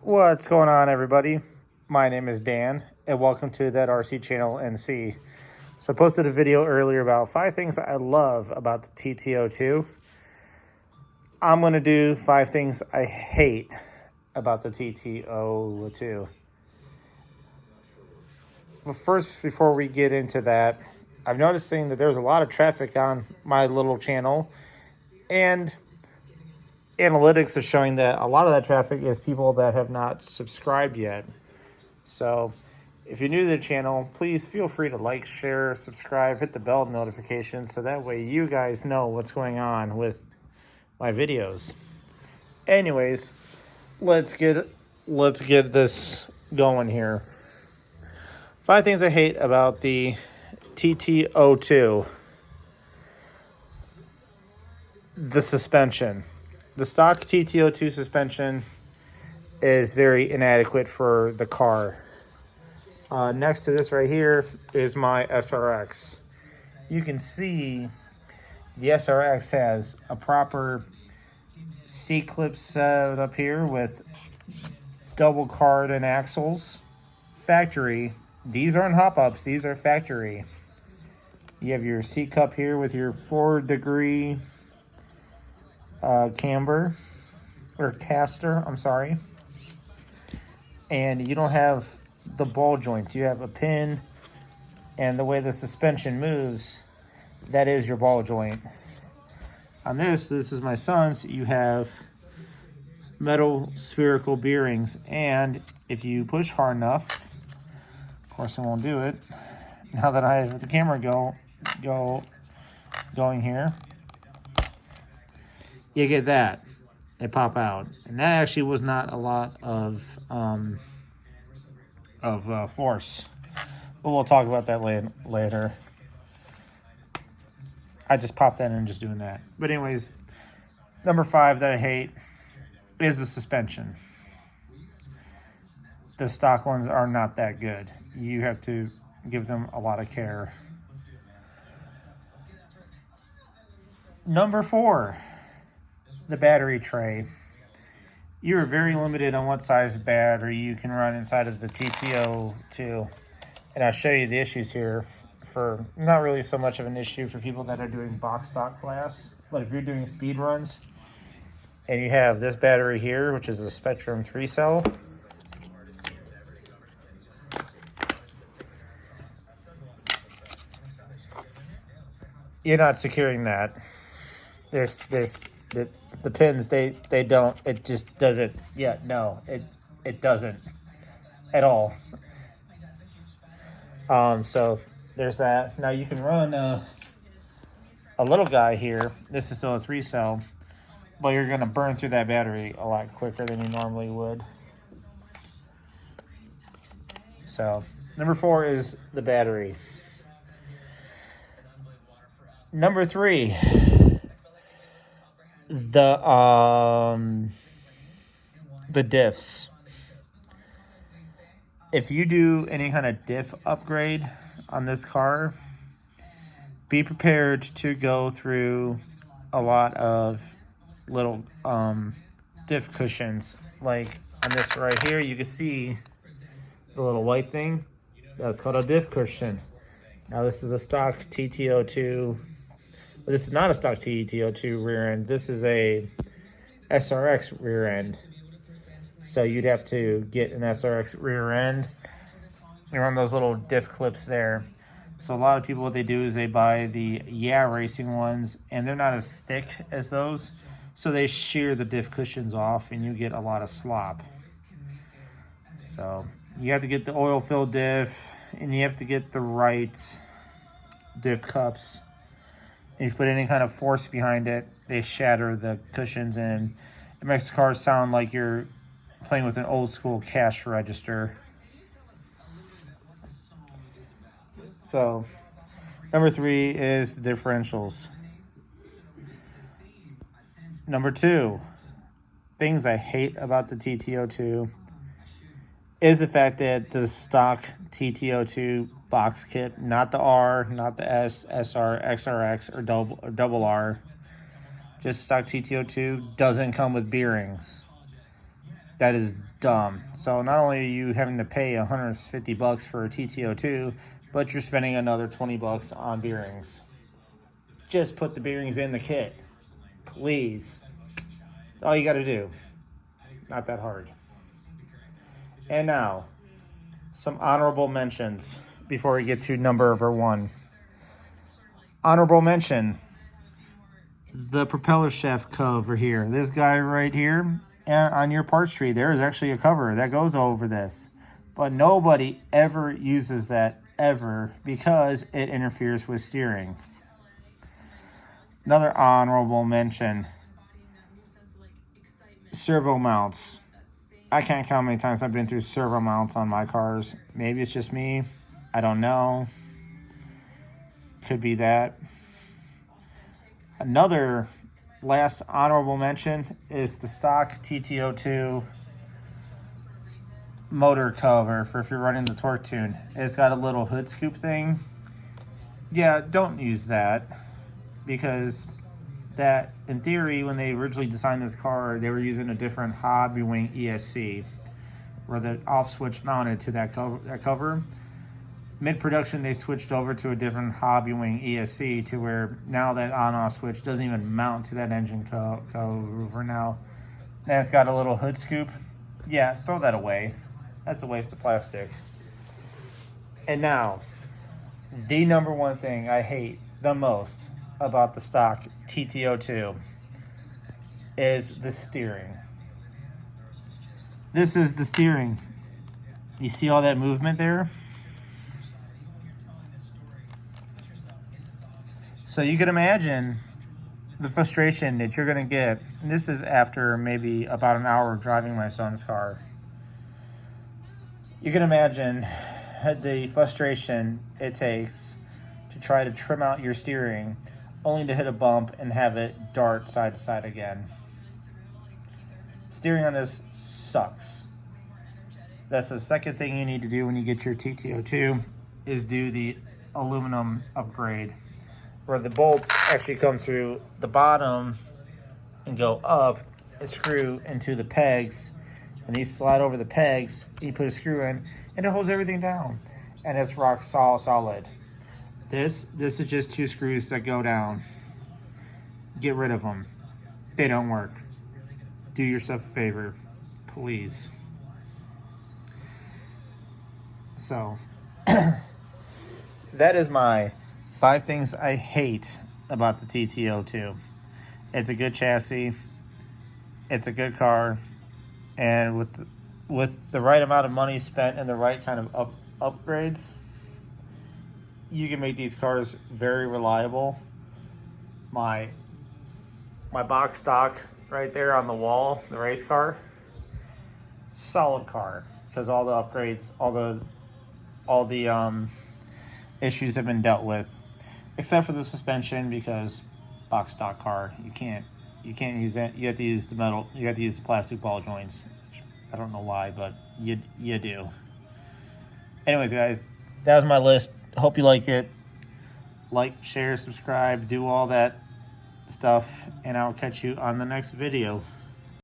What's going on, everybody? My name is Dan, and welcome to that RC channel NC. So I posted a video earlier about 5 things I love about the TT02. I'm going to do 5 things I hate about the TT02. But first, before we get into that, I'm noticing that there's a lot of traffic on my little channel, and analytics are showing that a lot of that traffic is people that have not subscribed yet. So if you're new to the channel, please feel free to like, share, subscribe, hit the bell notifications so that way you guys know what's going on with my videos. Anyways, let's get this going here. 5 things I hate about the TT02. The suspension. The stock TT02 suspension is very inadequate for the car. Next to this right here is my SRX. You can see the SRX has a proper C-clip set up here with double cardan axles. Factory. These aren't hop-ups, these are factory. You have your C-cup here with your 4-degree camber, or caster, I'm sorry. And you don't have the ball joint. You have a pin, and the way the suspension moves, that is your ball joint. On this is my son's, you have metal spherical bearings, and if you push hard enough, of course I won't do it, now that I have the camera going here, you get that. They pop out. And that actually was not a lot of force. But we'll talk about that later. I just popped that in just doing that. But anyways, number 5 that I hate is the suspension. The stock ones are not that good. You have to give them a lot of care. Number 4. The battery tray. You are very limited on what size battery you can run inside of the TT02. And I'll show you the issues here. For not really so much of an issue for people that are doing box stock class, but if you're doing speed runs and you have this battery here, which is a Spectrum 3 cell, you're not securing that. There's the pins, they don't, it just doesn't, it doesn't at all. So there's that. Now you can run a little guy here. This is still a 3 cell, but you're gonna burn through that battery a lot quicker than you normally would. So number 4 is the battery. Number 3, the diffs. If you do any kind of diff upgrade on this car, be prepared to go through a lot of little diff cushions. Like on this right here, you can see the little white thing. That's called a diff cushion. Now this is a stock TT02. This is not a stock TT02 rear end. This is a SRX rear end. So you'd have to get an SRX rear end. You run those little diff clips there. So a lot of people, what they do is they buy the Racing ones, and they're not as thick as those. So they shear the diff cushions off, and you get a lot of slop. So you have to get the oil-filled diff, and you have to get the right diff cups. If you put any kind of force behind it, they shatter the cushions, and it makes the car sound like you're playing with an old school cash register. So number 3 is the differentials. Number 2, things I hate about the TT02 is the fact that the stock TT02 box kit, not the R, not the S, SR, XRX, or double R, just stock TT02, doesn't come with bearings. That is dumb. So not only are you having to pay $150 for a TT02, but you're spending another $20 on bearings. Just put the bearings in the kit, please. That's all you got to do. It's not that hard. And now, some honorable mentions before we get to number 1. Honorable mention, the propeller shaft cover here. This guy right here, and on your parts tree, there is actually a cover that goes over this. But nobody ever uses that, ever, because it interferes with steering. Another honorable mention, servo mounts. I can't count how many times I've been through servo mounts on my cars. Maybe it's just me. I don't know. Could be that. Another last honorable mention is the stock TT02 motor cover for if you're running the torque tune. It's got a little hood scoop thing. Yeah, don't use that, because that, in theory, when they originally designed this car, they were using a different Hobby Wing ESC, where the off switch mounted to that cover. Mid-production, they switched over to a different Hobby Wing ESC, to where now that on-off switch doesn't even mount to that engine cover now. And it's got a little hood scoop. Yeah, throw that away. That's a waste of plastic. And now, the number one thing I hate the most about the stock TT02 is the steering. This is the steering. You see all that movement there? So you can imagine the frustration that you're going to get. And this is after maybe about an hour of driving my son's car. You can imagine the frustration it takes to try to trim out your steering, only to hit a bump and have it dart side to side again. Steering on this sucks. That's the second thing you need to do when you get your TT02, is do the aluminum upgrade, where the bolts actually come through the bottom and go up and screw into the pegs. And these slide over the pegs, you put a screw in, and it holds everything down. And it's rock solid. This is just 2 screws that go down. Get rid of them. They don't work. Do yourself a favor, please. So, that is my 5 things I hate about the TT02. It's a good chassis. It's a good car. And with the right amount of money spent and the right kind of upgrades, you can make these cars very reliable. My box stock right there on the wall, the race car, solid car, because all the upgrades, all the issues have been dealt with, except for the suspension, because box stock car, you can't use that. You have to use the metal. You have to use the plastic ball joints. I don't know why, but you do. Anyways, guys, that was my list. Hope you like it. Like, share, subscribe, do all that stuff, and I'll catch you on the next video.